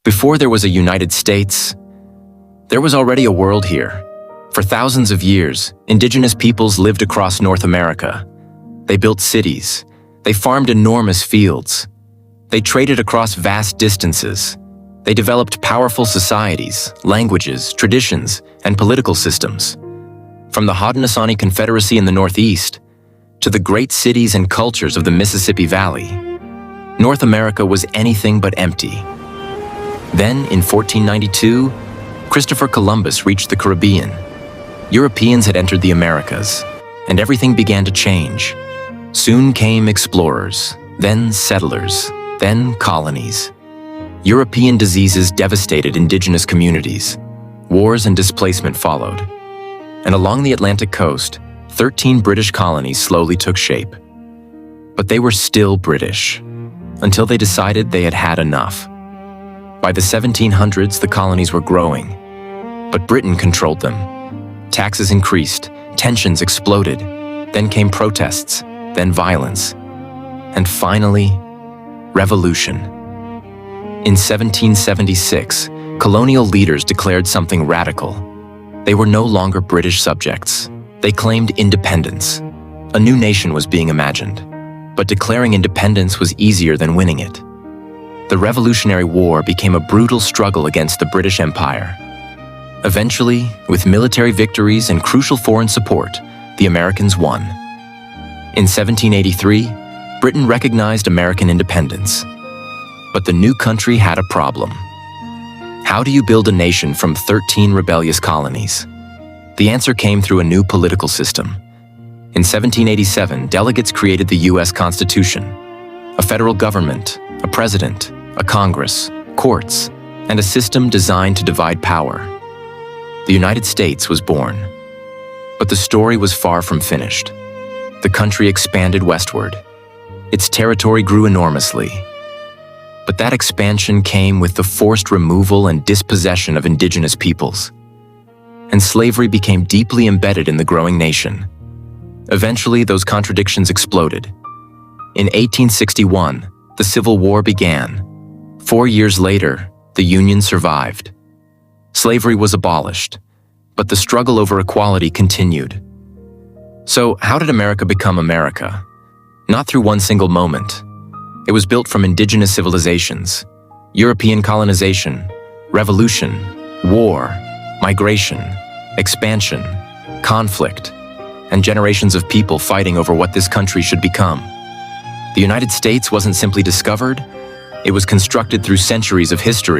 Before there was a United States, there was already a world here. For thousands of years, indigenous peoples lived across North America. They built cities. They farmed enormous fields. They traded across vast distances. They developed powerful societies, languages, traditions, and political systems. From the Haudenosaunee Confederacy in the Northeast to the great cities and cultures of the Mississippi Valley, North America was anything but empty. Then, in 1492, Christopher Columbus reached the Caribbean. Europeans had entered the Americas, and everything began to change. Soon came explorers, then settlers, then colonies. European diseases devastated indigenous communities. Wars and displacement followed. And along the Atlantic coast, 13 British colonies slowly took shape. But they were still British, until they decided they had had enough. By the 1700s, the colonies were growing, but Britain controlled them. Taxes increased, tensions exploded, then came protests, then violence, and finally, revolution. In 1776, colonial leaders declared something radical. They were no longer British subjects. They claimed independence. A new nation was being imagined, but declaring independence was easier than winning it. The Revolutionary War became a brutal struggle against the British Empire. Eventually, with military victories and crucial foreign support, the Americans won. In 1783, Britain recognized American independence. But the new country had a problem. How do you build a nation from 13 rebellious colonies? The answer came through a new political system. In 1787, delegates created the U.S. Constitution, a federal government, a president, a Congress, courts, and a system designed to divide power. The United States was born. But the story was far from finished. The country expanded westward. Its territory grew enormously. But that expansion came with the forced removal and dispossession of indigenous peoples. And slavery became deeply embedded in the growing nation. Eventually, those contradictions exploded. In 1861, the Civil War began. 4 years later, the Union survived. Slavery was abolished, but the struggle over equality continued. So, how did America become America? Not through one single moment. It was built from indigenous civilizations, European colonization, revolution, war, migration, expansion, conflict, and generations of people fighting over what this country should become. The United States wasn't simply discovered, it was constructed through centuries of history.